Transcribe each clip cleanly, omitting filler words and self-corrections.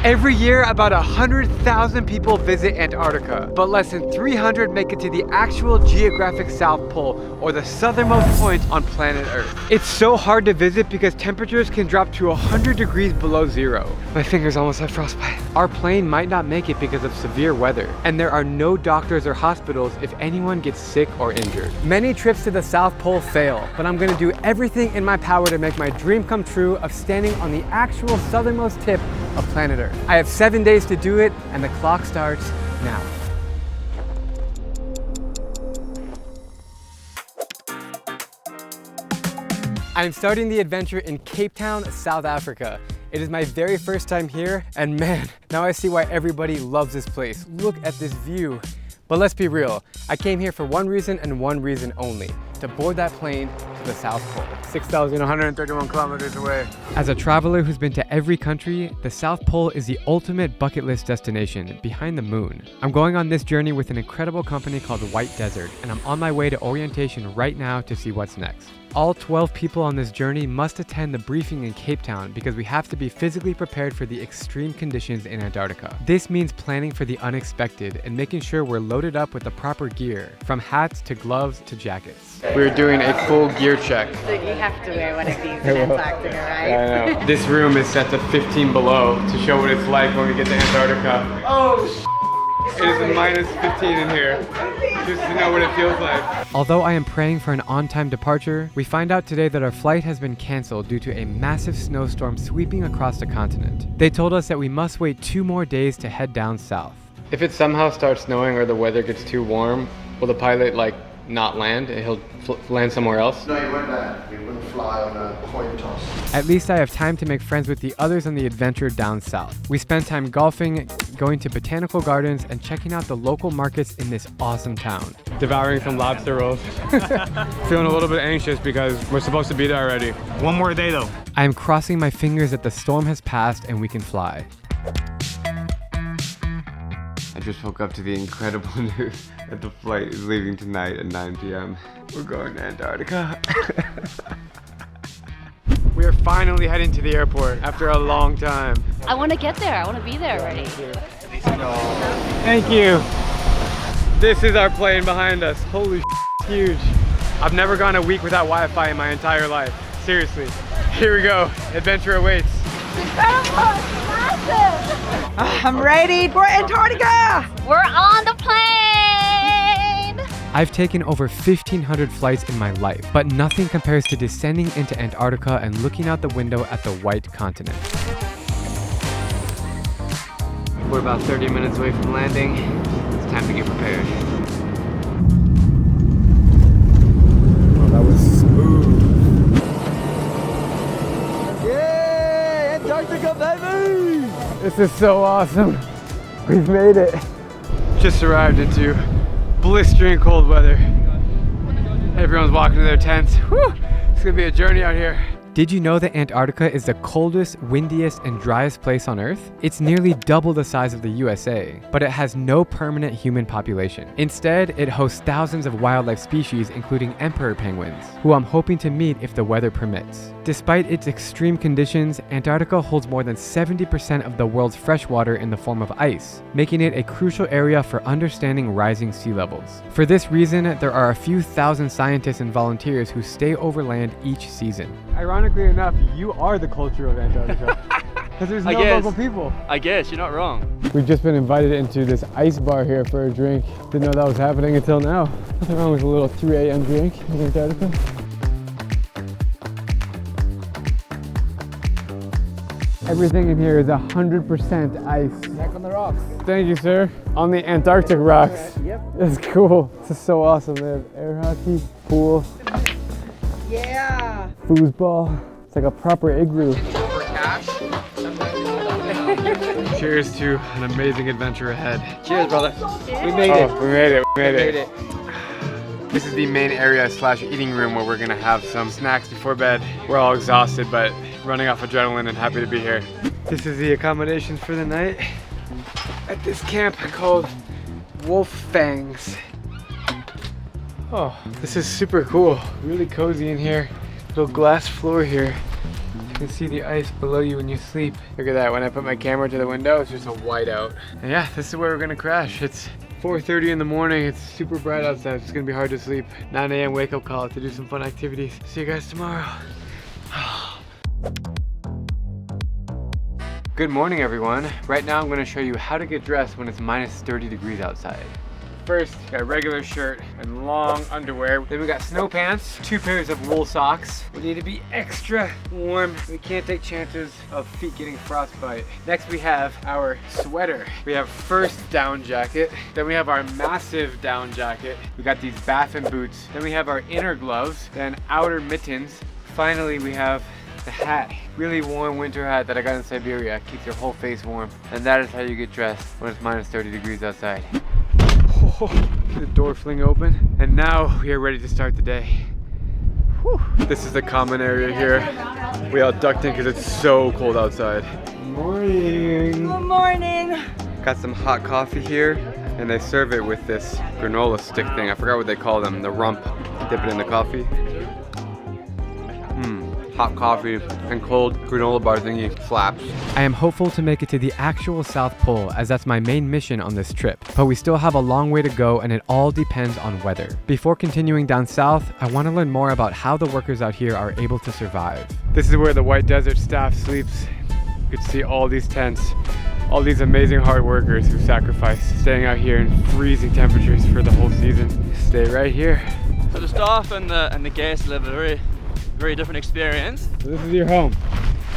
Every year, about 100,000 people visit Antarctica, but less than 300 make it to the actual geographic South Pole, or the southernmost point on planet Earth. It's so hard to visit because temperatures can drop to 100 degrees below zero. My fingers almost have frostbite. Our plane might not make it because of severe weather, and there are no doctors or hospitals if anyone gets sick or injured. Many trips to the South Pole fail, but I'm gonna do everything in my power to make my dream come true of standing on the actual southernmost tip of planet Earth. I have 7 days to do it, and the clock starts now. I'm starting the adventure in Cape Town, South Africa. It is my very first time here, and man, now I see why everybody loves this place. Look at this view. But let's be real, I came here for one reason and one reason only, to board that plane to the South Pole. 6,131 kilometers away. As a traveler who's been to every country, the South Pole is the ultimate bucket list destination behind the moon. I'm going on this journey with an incredible company called White Desert, and I'm on my way to orientation right now to see what's next. All 12 people on this journey must attend the briefing in Cape Town because we have to be physically prepared for the extreme conditions in Antarctica. This means planning for the unexpected and making sure we're loaded up with the proper gear, from hats to gloves to jackets. We're doing a full gear check. So you have to wear one of these in Antarctica, right? I know. This room is set to 15 below to show what it's like when we get to Antarctica. Oh, it is a minus 15 in here, just to know what it feels like. Although I am praying for an on-time departure, we find out today that our flight has been canceled due to a massive snowstorm sweeping across the continent. They told us that we must wait 2 more days to head down south. If it somehow starts snowing or the weather gets too warm, will the pilot not land and he'll land somewhere else? No, you won't land. We wouldn't fly on a coin toss. At least I have time to make friends with the others on the adventure down south. We spend time golfing, going to botanical gardens, and checking out the local markets in this awesome town. Devouring some lobster rolls. Feeling a little bit anxious because we're supposed to be there already. One more day though. I am crossing my fingers that the storm has passed and we can fly. I just woke up to the incredible news that the flight is leaving tonight at 9 p.m. We're going to Antarctica. We are finally heading to the airport after a long time. I want to get there. I want to be there already. Thank you. This is our plane behind us. Holy shit, it's huge. I've never gone a week without Wi-Fi in my entire life. Seriously. Here we go. Adventure awaits. Incredible! It's massive! I'm ready for Antarctica! We're on the plane! I've taken over 1,500 flights in my life, but nothing compares to descending into Antarctica and looking out the window at the white continent. We're about 30 minutes away from landing. It's time to get prepared. Oh, that was smooth. Yay! Antarctica, baby! This is so awesome. We've made it. Just arrived into blistering cold weather. Everyone's walking to their tents. Whew! It's gonna be a journey out here. Did you know that Antarctica is the coldest, windiest, and driest place on Earth? It's nearly double the size of the USA, but it has no permanent human population. Instead, it hosts thousands of wildlife species, including emperor penguins, who I'm hoping to meet if the weather permits. Despite its extreme conditions, Antarctica holds more than 70% of the world's freshwater in the form of ice, making it a crucial area for understanding rising sea levels. For this reason, there are a few thousand scientists and volunteers who stay overland each season. Ironically enough, you are the culture of Antarctica. Because there's no local people. I guess, you're not wrong. We've just been invited into this ice bar here for a drink. Didn't know that was happening until now. Nothing wrong with a little 3 a.m. drink in Antarctica. Everything in here is 100% ice. Back on the rocks. Thank you, sir. On the Antarctic rocks. Yep. That's cool. This is so awesome. They have air hockey, pool, Yeah. foosball. It's like a proper igloo. Cheers to an amazing adventure ahead. Cheers, brother. We made it. We made it. We made it. This is the main area / eating room where we're gonna have some snacks before bed. We're all exhausted, but running off adrenaline and happy to be here. This is the accommodations for the night at this camp called Wolf Fangs. Oh, this is super cool. Really cozy in here. Little glass floor here. can see the ice below you when you sleep. Look at that, when I put my camera to the window, it's just a whiteout. And yeah, this is where we're gonna crash. It's 4:30 in the morning, it's super bright outside, it's gonna be hard to sleep. 9 a.m. wake up call to do some fun activities. See you guys tomorrow. Good morning, everyone. Right now I'm gonna show you how to get dressed when it's minus 30 degrees outside. First, got a regular shirt and long underwear. Then we got snow pants, 2 pairs of wool socks. We need to be extra warm. We can't take chances of feet getting frostbite. Next we have our sweater. We have first down jacket. Then we have our massive down jacket. We got these baffin boots. Then we have our inner gloves, then outer mittens. Finally, we have the hat. Really warm winter hat that I got in Siberia. Keeps your whole face warm. And that is how you get dressed when it's minus 30 degrees outside. The door fling open, and now we are ready to start the day. Whew. This is the common area here. We all ducked in because it's so cold outside. Morning. Good morning. Got some hot coffee here, and they serve it with this granola stick thing. I forgot what they call them, the rump. Dip it in the coffee. Hot coffee and cold granola bar thingy slaps. I am hopeful to make it to the actual South Pole, as that's my main mission on this trip. But we still have a long way to go, and it all depends on weather. Before continuing down south, I want to learn more about how the workers out here are able to survive. This is where the White Desert staff sleeps. You can see all these tents, all these amazing hard workers who sacrifice staying out here in freezing temperatures for the whole season. Stay right here. So the staff and the guests live a very different experience. This is your home.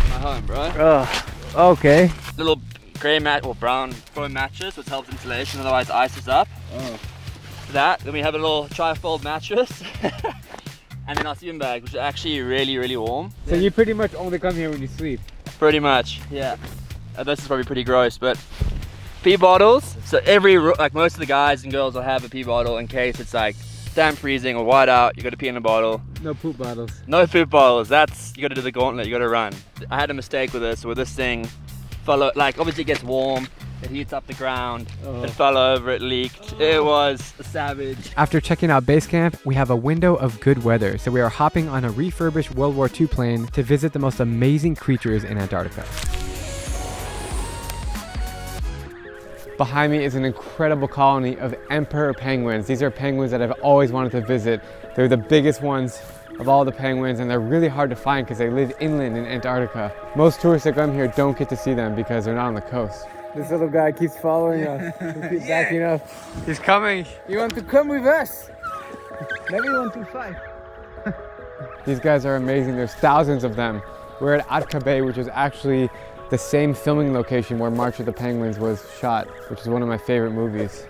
My home, bro. Oh, okay. Little grey mat or brown foam mattress, which helps insulation, otherwise ice is up. Oh. That. Then we have a little tri-fold mattress. And then our sleeping bag, which is actually really warm. So you pretty much only come here when you sleep? Pretty much, yeah. This is probably pretty gross, but pee bottles. So like most of the guys and girls will have a pee bottle in case it's like damn freezing or white out, you gotta pee in a bottle. No poop bottles. No poop bottles, you gotta do the gauntlet, you gotta run. I had a mistake with this thing obviously it gets warm, it heats up the ground, It fell over, it leaked. It was a savage. After checking out base camp, we have a window of good weather, so we are hopping on a refurbished World War II plane to visit the most amazing creatures in Antarctica. Behind me is an incredible colony of emperor penguins. These are penguins that I've always wanted to visit. They're the biggest ones of all the penguins, and they're really hard to find because they live inland in Antarctica. Most tourists that come here don't get to see them because they're not on the coast. This little guy keeps following us. He keeps backing up. He's coming. You want to come with us? Maybe you want to fight. These guys are amazing. There's thousands of them. We're at Atka Bay, which is actually the same filming location where March of the Penguins was shot, which is one of my favorite movies.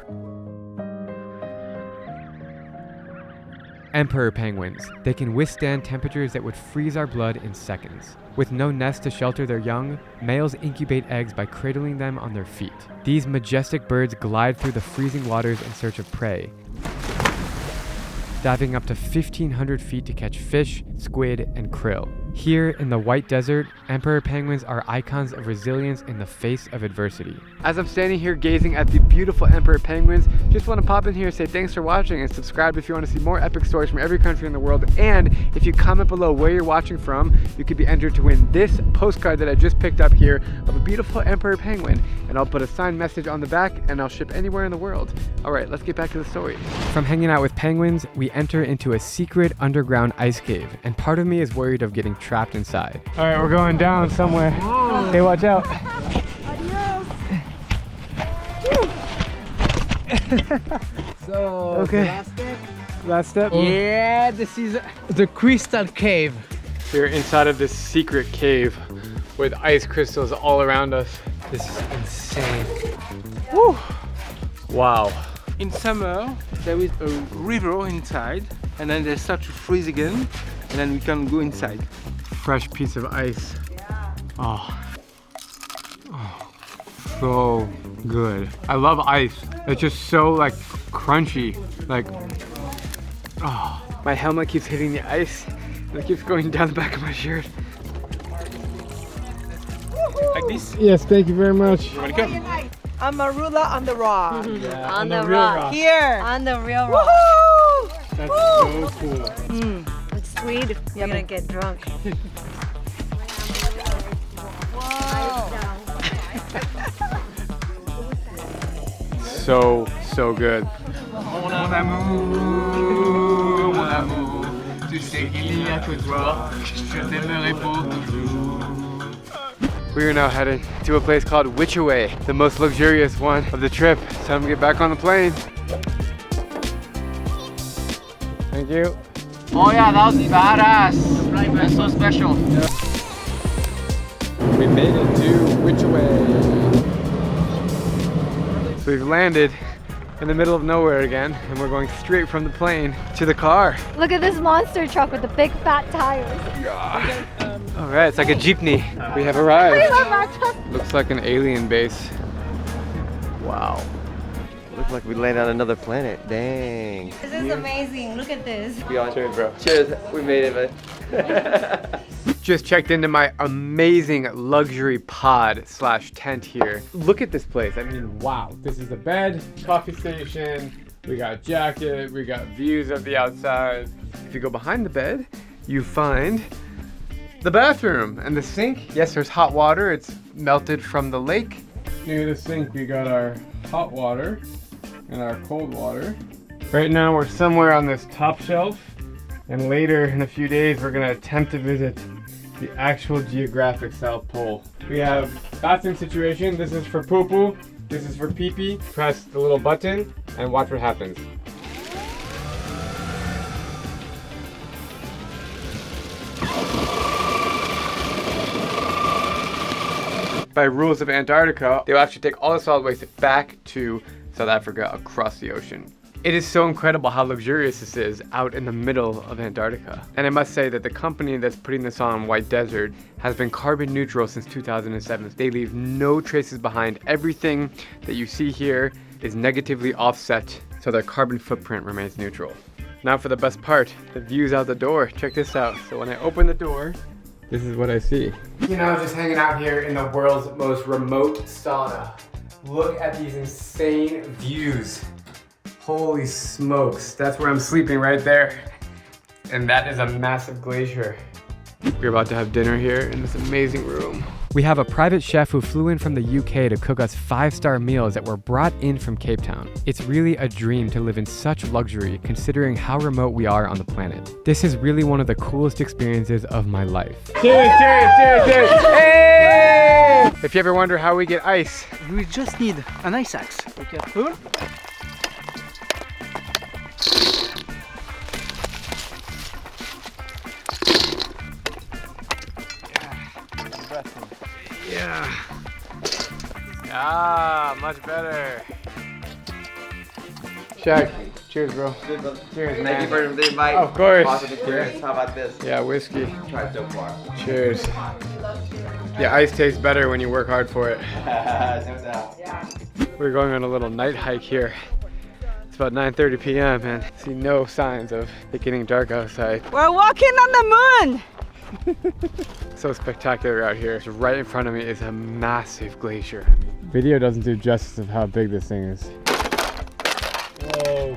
Emperor penguins. They can withstand temperatures that would freeze our blood in seconds. With no nest to shelter their young, males incubate eggs by cradling them on their feet. These majestic birds glide through the freezing waters in search of prey, diving up to 1,500 feet to catch fish, squid, and krill. Here in the White Desert, emperor penguins are icons of resilience in the face of adversity. As I'm standing here gazing at the beautiful emperor penguins, just want to pop in here and say thanks for watching and subscribe if you want to see more epic stories from every country in the world. And if you comment below where you're watching from, you could be entered to win this postcard that I just picked up here of a beautiful emperor penguin. And I'll put a signed message on the back, and I'll ship anywhere in the world. All right, let's get back to the story. From hanging out with penguins, we enter into a secret underground ice cave, and part of me is worried of getting trapped inside. All right, we're going down somewhere. Whoa. Hey, watch out. So, okay. last step? Last step? Yeah, this is the crystal cave. We're inside of this secret cave with ice crystals all around us. This is insane. Woo. Wow. In summer, there is a river inside, and then they start to freeze again, and then we can go inside. Fresh piece of ice. Oh, so good. I love ice. It's just so like crunchy. Like, oh, my helmet keeps hitting the ice, and it keeps going down the back of my shirt. Like this? Yes, thank you very much. You want to come? I'm Marula on the rock. Yeah, On the real rock. Here. On the real rock. Woohoo! That's so cool. It's sweet. You're gonna get drunk. so good. Mon amour, mon amour, tu sais qu'il n'y a que toi, je t'aimerai pour toujours. We are now heading to a place called Witchaway, the most luxurious one of the trip. It's time to get back on the plane. Thank you. Oh yeah, that was badass. That's so special. We made it to Witchaway. So we've landed in the middle of nowhere again, and we're going straight from the plane to the car. Look at this monster truck with the big fat tires. All right, it's like a jeepney. We have arrived. Looks like an alien base. Wow. Looks like we landed on another planet. Dang. This is amazing. Look at this. Cheers, bro. Cheers. We made it, man. Just checked into my amazing luxury pod slash tent here. Look at this place. I mean, wow. This is a bed, coffee station. We got jacket. We got views of the outside. If you go behind the bed, you find the bathroom and the sink. Yes, there's hot water. It's melted from the lake. Near the sink, we got our hot water and our cold water. Right now, we're somewhere on this top shelf. And later in a few days, we're gonna attempt to visit the actual geographic South Pole. We have bathroom situation. This is for poo-poo. This is for pee-pee. Press the little button and watch what happens. By rules of Antarctica, they'll actually take all the solid waste back to South Africa across the ocean. It is so incredible how luxurious this is out in the middle of Antarctica. And I must say that the company that's putting this on, White Desert, has been carbon neutral since 2007. They leave no traces behind. Everything that you see here is negatively offset, so their carbon footprint remains neutral. Now for the best part, the views out the door. Check this out. So when I open the door, this is what I see. You know, just hanging out here in the world's most remote sauna. Look at these insane views. Holy smokes, that's where I'm sleeping right there. And that is a massive glacier. We're about to have dinner here in this amazing room. We have a private chef who flew in from the UK to cook us 5-star meals that were brought in from Cape Town. It's really a dream to live in such luxury considering how remote we are on the planet. This is really one of the coolest experiences of my life. Cheers, cheers, cheers, cheers! Hey! If you ever wonder how we get ice, We just need an ice axe. Okay, cool. yeah. Ah, much better. Check. Cheers, bro. Cheers, man. Thank you for the invite. Of course. Awesome experience. How about this? Yeah, whiskey. Tried so far. Cheers. Yeah, ice tastes better when you work hard for it. No doubt. We're going on a little night hike here. It's about 9:30 p.m. and see no signs of it getting dark outside. We're walking on the moon! So spectacular out here. So right in front of me is a massive glacier. Video doesn't do justice of how big this thing is. Whoa.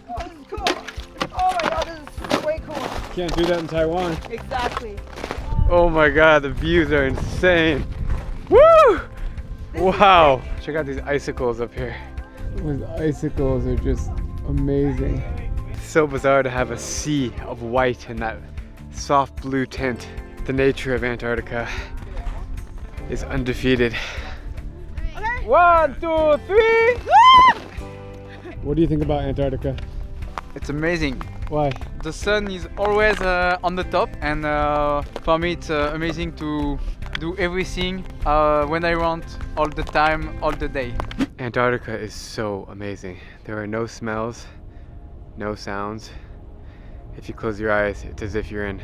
Oh, this is cool. Oh my god, this is way cool. Can't do that in Taiwan. Exactly. Oh my god, the views are insane. Woo! Wow. Check out these icicles up here. Those icicles are just amazing. It's so bizarre to have a sea of white and that soft blue tint. The nature of Antarctica is undefeated. Okay. 1, 2, 3! What do you think about Antarctica? It's amazing. Why? The sun is always on the top, and for me it's amazing to do everything when I want, all the time, all the day. Antarctica is so amazing. There are no smells, no sounds. If you close your eyes, it's as if you're in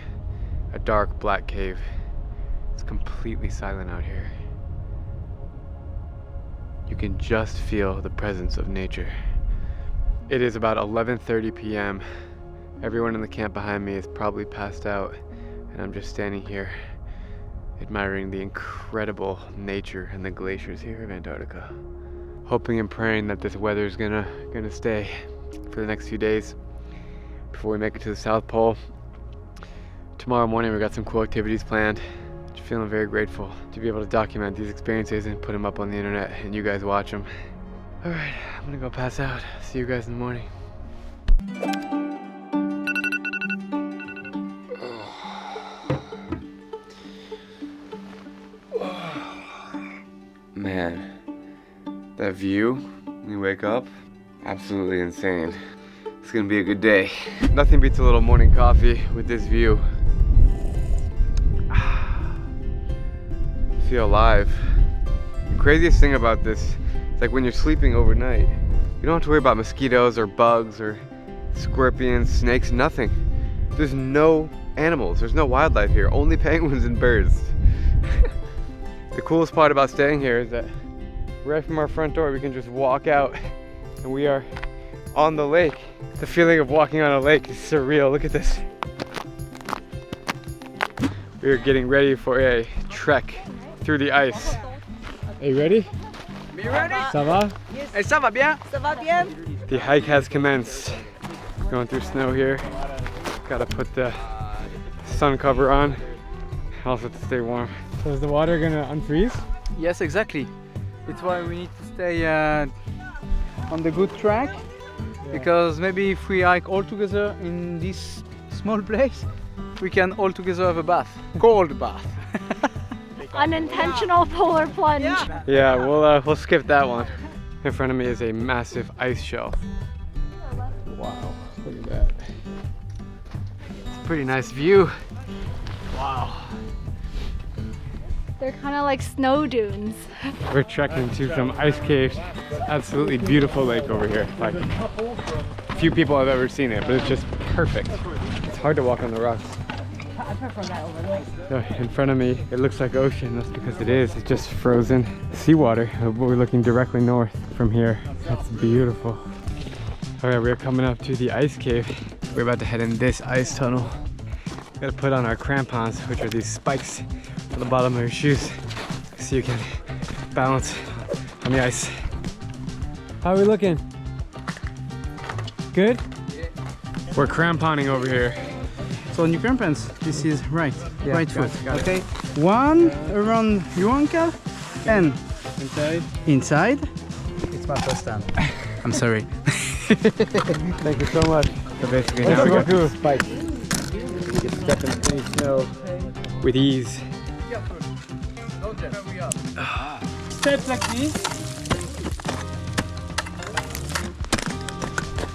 a dark black cave. It's completely silent out here. You can just feel the presence of nature. It is about 11:30 p.m. Everyone in the camp behind me is probably passed out, and I'm just standing here admiring the incredible nature and the glaciers here of Antarctica. Hoping and praying that this weather is gonna stay for the next few days before we make it to the South Pole. Tomorrow morning we got some cool activities planned. Feeling very grateful to be able to document these experiences and put them up on the internet and you guys watch them. All right, I'm gonna go pass out. See you guys in the morning. Man, that view when you wake up, absolutely insane. It's gonna be a good day. Nothing beats a little morning coffee with this view. Feel alive. The craziest thing about this is like when you're sleeping overnight, you don't have to worry about mosquitoes or bugs or scorpions, snakes, nothing. There's no animals, there's no wildlife here, only penguins and birds. The coolest part about staying here is that right from our front door we can just walk out and we are on the lake. The feeling of walking on a lake is surreal. Look at this. We are getting ready for a trek through the ice. Are you ready? Be ready? Ça va? Hey, ça va bien? Ça va bien? The hike has commenced. Going through snow here. Gotta put the sun cover on. Also to stay warm. So is the water gonna unfreeze? Yes, exactly. It's why we need to stay on the good track. Because maybe if we hike all together in this small place, we can all together have a bath. Cold bath. Unintentional polar plunge. Yeah, we'll skip that one. In front of me is a massive ice shelf. Wow, look at that. It's a pretty nice view. Wow. They're kind of like snow dunes. We're trekking to some ice caves. It's absolutely beautiful lake over here. Like, few people have ever seen it, but it's just perfect. It's hard to walk on the rocks. So in front of me, it looks like ocean. That's because it is. It's just frozen seawater. We're looking directly north from here. That's beautiful. All right, we're coming up to the ice cave. We're about to head in this ice tunnel. We gotta put on our crampons, which are these spikes on the bottom of your shoes, so you can balance on the ice. How are we looking? Good? We're cramponing over here. So on your crampons, this is right foot. got it. Okay, one around your ankle and inside. It's my first time. I'm sorry. Thank you so much. So basically now we go through spikes. You can step in any snow with ease. Step like this.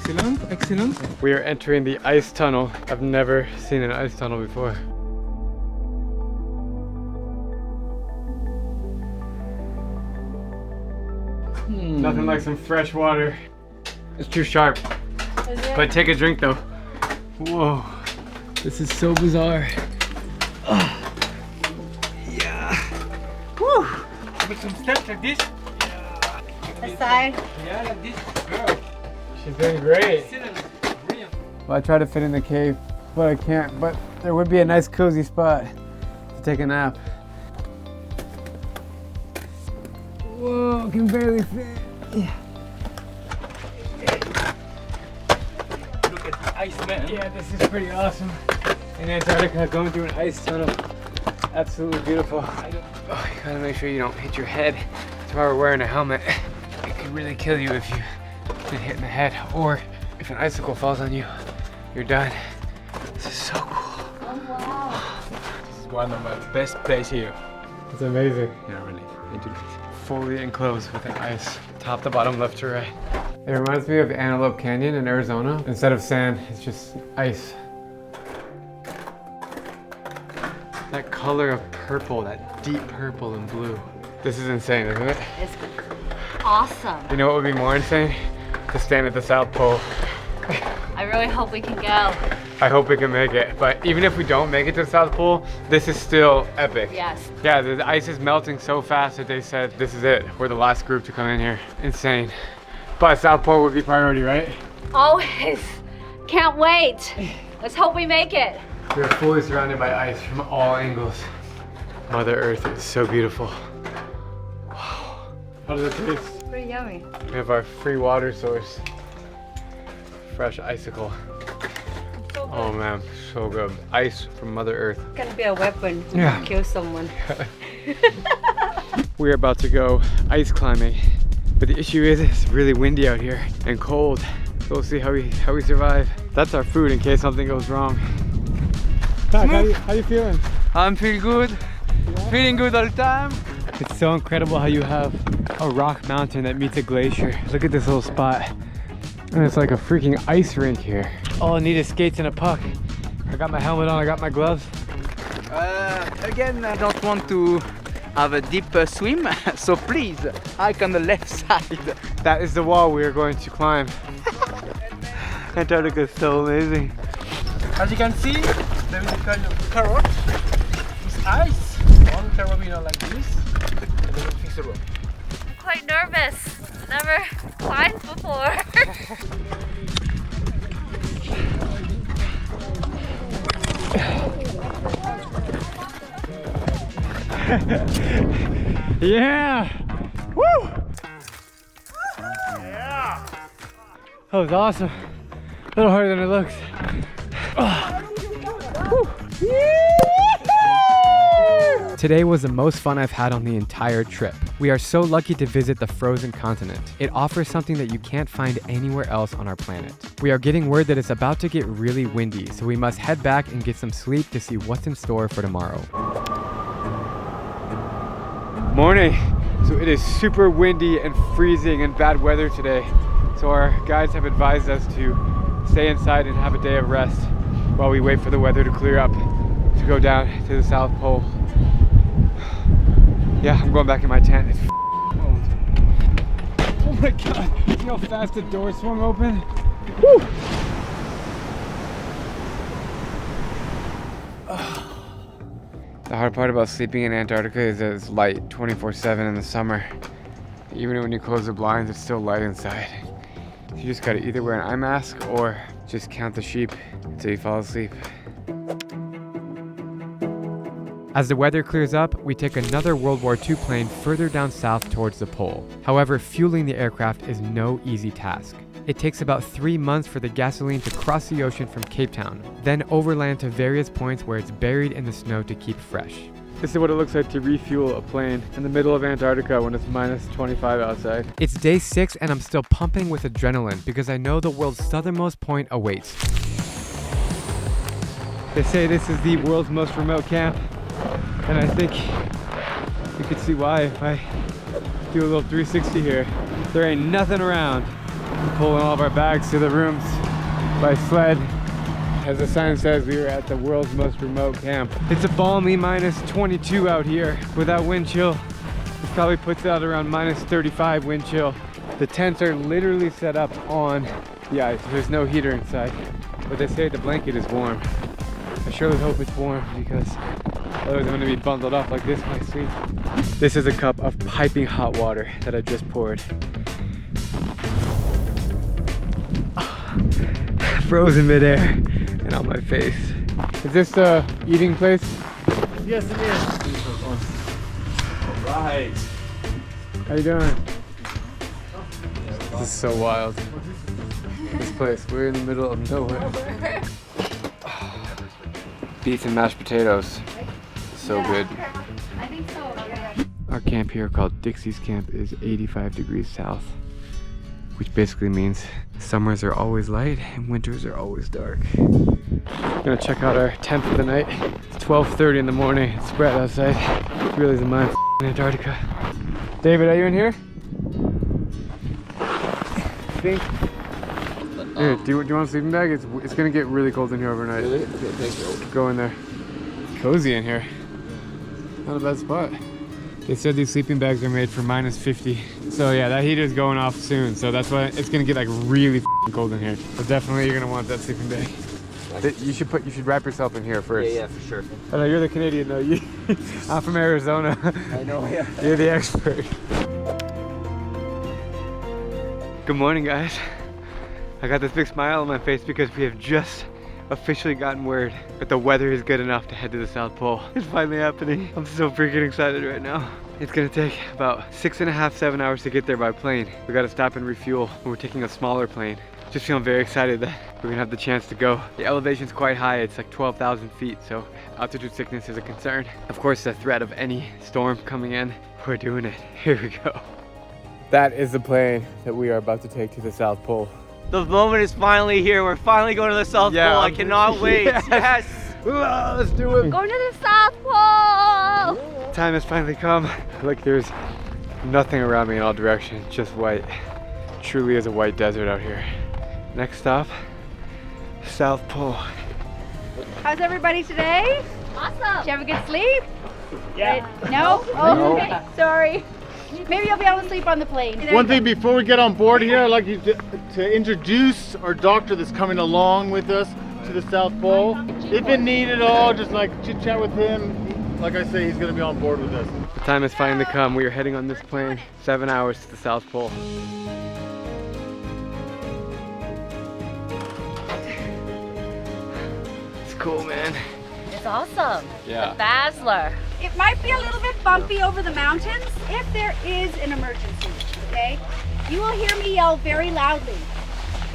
Excellent, excellent. We are entering the ice tunnel. I've never seen an ice tunnel before. Nothing like some fresh water. It's too sharp. But take a drink though. Whoa. This is so bizarre. Yeah. Woo. With some steps like this. Aside. Yeah, like this. She's doing great. Brilliant. Well, I try to fit in the cave, but I can't. But there would be a nice cozy spot to take a nap. Whoa, can barely fit. Yeah. Look at the ice, man. Yeah, this is pretty awesome. In Antarctica, going through an ice tunnel. Absolutely beautiful. Oh, you gotta make sure you don't hit your head. That's why we're wearing a helmet. It could really kill you if you get hit in the head, or if an icicle falls on you, you're done. This is so cool. Oh wow. This is one of my best places here. It's amazing. Yeah, really. Fully enclosed with an ice, top to bottom, left to right. It reminds me of Antelope Canyon in Arizona. Instead of sand, it's just ice. That color of purple, that deep purple and blue. This is insane, isn't it? It's awesome. You know what would be more insane? To stand at the South Pole. I really hope we can go. I hope we can make it, but even if we don't make it to the South Pole, this is still epic. Yes. Yeah, the ice is melting so fast that they said this is it. We're the last group to come in here. Insane. But South Pole would be priority, right? Always. Can't wait. Let's hope we make it. We're fully surrounded by ice from all angles. Mother Earth is so beautiful. Wow. How does it taste? Pretty yummy. We have our free water source. Fresh icicle. I'm so Oh man, so good. Ice from Mother Earth. It can be a weapon to Yeah. kill someone. We're about to go ice climbing, but the issue is it's really windy out here and cold. So we'll see how we survive. That's our food in case something goes wrong. Doc, how you feeling? I'm feeling good. Feeling good all the time. It's so incredible how you have a rock mountain that meets a glacier. Look at this little spot. And it's like a freaking ice rink here. All I need is skates and a puck. I got my helmet on, I got my gloves. Again, I don't want to have a deep swim, so please, hike on the left side. That is the wall we are going to climb. Antarctica is so amazing. As you can see, there is a kind of carrot with ice. One carabiner like this, and then we fix the rope. I'm quite nervous. Never climbed before. Yeah! Woo! Yeah! That was awesome. A little harder than it looks. Today was the most fun I've had on the entire trip. We are so lucky to visit the frozen continent. It offers something that you can't find anywhere else on our planet. We are getting word that it's about to get really windy, so we must head back and get some sleep to see what's in store for tomorrow. Morning. So it is super windy and freezing and bad weather today. So our guides have advised us to stay inside and have a day of rest while we wait for the weather to clear up to go down to the South Pole. Yeah, I'm going back in my tent. It's cold. Oh my God, see how fast the door swung open? Woo! The hard part about sleeping in Antarctica is that it's light 24/7 in the summer. Even when you close the blinds, it's still light inside. So you just gotta either wear an eye mask or just count the sheep until you fall asleep. As the weather clears up, we take another World War II plane further down south towards the pole. However, fueling the aircraft is no easy task. It takes about 3 months for the gasoline to cross the ocean from Cape Town, then overland to various points where it's buried in the snow to keep fresh. This is what it looks like to refuel a plane in the middle of Antarctica when it's minus 25 outside. It's day 6 and I'm still pumping with adrenaline because I know the world's southernmost point awaits. They say this is the world's most remote camp, and I think you can see why if I do a little 360 here. There ain't nothing around. We're pulling all of our bags to the rooms by sled. As the sign says, we are at the world's most remote camp. It's a balmy minus 22 out here without wind chill. This probably puts out around minus 35 wind chill. The tents are literally set up on the ice. There's no heater inside, but they say the blanket is warm. I surely hope it's warm because otherwise I'm gonna be bundled up like this when I sleep. This is a cup of piping hot water that I just poured. Frozen midair and on my face. Is this the eating place? Yes, it is. All right. How you doing? This is so wild. This place, we're in the middle of nowhere. Beef and mashed potatoes. So good. I think so. Our camp here called Dixie's Camp is 85 degrees south, which basically means summers are always light and winters are always dark. I'm gonna check out our tent for the night. It's 12:30 in the morning. It's spread outside. It really isn't mine in Antarctica. David, are you in here? Think. Here, do you want a sleeping bag? It's gonna get really cold in here overnight. Really? Okay, thank you. Go in there. Cozy in here. Not a bad spot. They said these sleeping bags are made for minus 50. So yeah, that heater is going off soon. So that's why it's gonna get like really cold in here. So definitely you're gonna want that sleeping bag. You should wrap yourself in here first. Yeah, for sure. I know you're the Canadian though. I'm from Arizona. I know, yeah. You're the expert. Good morning, guys. I got this big smile on my face because we have just officially gotten word that the weather is good enough to head to the South Pole. It's finally happening. I'm so freaking excited right now. It's gonna take about 6.5, 7 hours to get there by plane. We gotta stop and refuel. We're taking a smaller plane. Just feeling very excited that we're gonna have the chance to go. The elevation's quite high, it's like 12,000 feet, so altitude sickness is a concern. Of course, the threat of any storm coming in, we're doing it. Here we go. That is the plane that we are about to take to the South Pole. The moment is finally here. We're finally going to the South Pole. I cannot wait. Yes. Let's do it. Going to the South Pole! Time has finally come. Look, there's nothing around me in all directions, just white. Truly is a white desert out here. Next stop, South Pole. How's everybody today? Awesome! Did you have a good sleep? Yeah. No? Oh, No. okay. Sorry. Maybe you'll be able to sleep on the plane. One thing before we get on board here, I'd like you to introduce our doctor that's coming along with us to the South Pole. If in need at all, just like chit chat with him. Like I say, he's going to be on board with us. The time has finally come. We are heading on this plane 7 hours to the South Pole. It's cool, man. It's awesome. Yeah. The Basler. It might be a little bit bumpy over the mountains if there is an emergency, okay? You will hear me yell very loudly.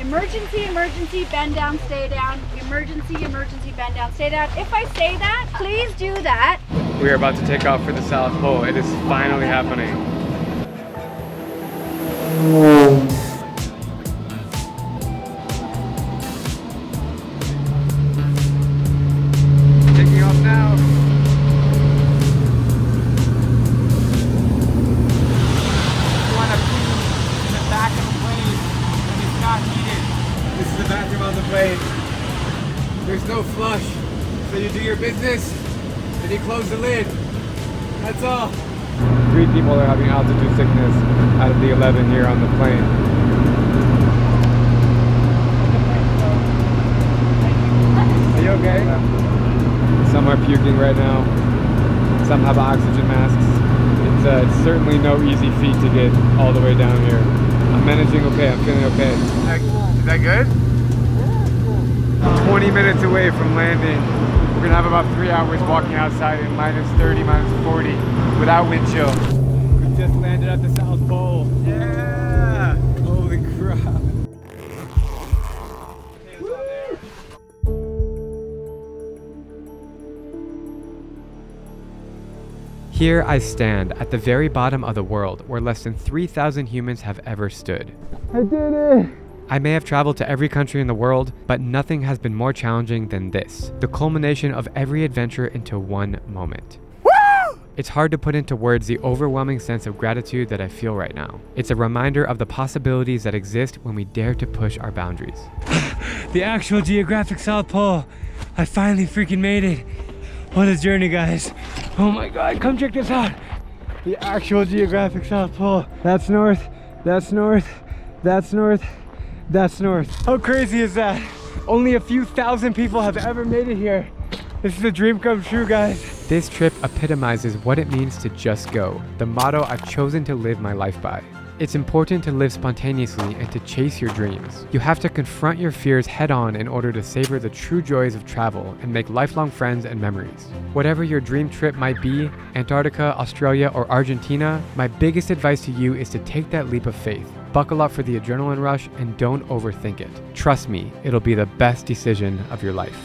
Emergency, emergency, bend down, stay down. Emergency, emergency, bend down, stay down. If I say that, please do that. We are about to take off for the South Pole. It is finally happening. Taking off now. This is the bathroom on the plane. There's no flush, so you do your business and you close the lid. That's all. 3 people are having altitude sickness out of the 11 here on the plane. Are you okay? Some are puking right now. Some have oxygen masks. It's certainly no easy feat to get all the way down here. I'm managing okay, I'm feeling okay. Is that good? 20 minutes away from landing. We're gonna have about 3 hours walking outside in -30, -40 without wind chill. We just landed at the South Pole. Yeah! Holy crap. Here I stand at the very bottom of the world where less than 3,000 humans have ever stood. I did it! I may have traveled to every country in the world, but nothing has been more challenging than this. The culmination of every adventure into one moment. Woo! It's hard to put into words the overwhelming sense of gratitude that I feel right now. It's a reminder of the possibilities that exist when we dare to push our boundaries. The actual geographic South Pole. I finally freaking made it. What a journey, guys. Oh my God, come check this out. The actual geographic South Pole. That's north, that's north, that's north, that's north. How crazy is that? Only a few thousand people have ever made it here. This is a dream come true, guys. This trip epitomizes what it means to just go, the motto I've chosen to live my life by. It's important to live spontaneously and to chase your dreams. You have to confront your fears head on in order to savor the true joys of travel and make lifelong friends and memories. Whatever your dream trip might be, Antarctica, Australia, or Argentina, my biggest advice to you is to take that leap of faith. Buckle up for the adrenaline rush and don't overthink it. Trust me, it'll be the best decision of your life.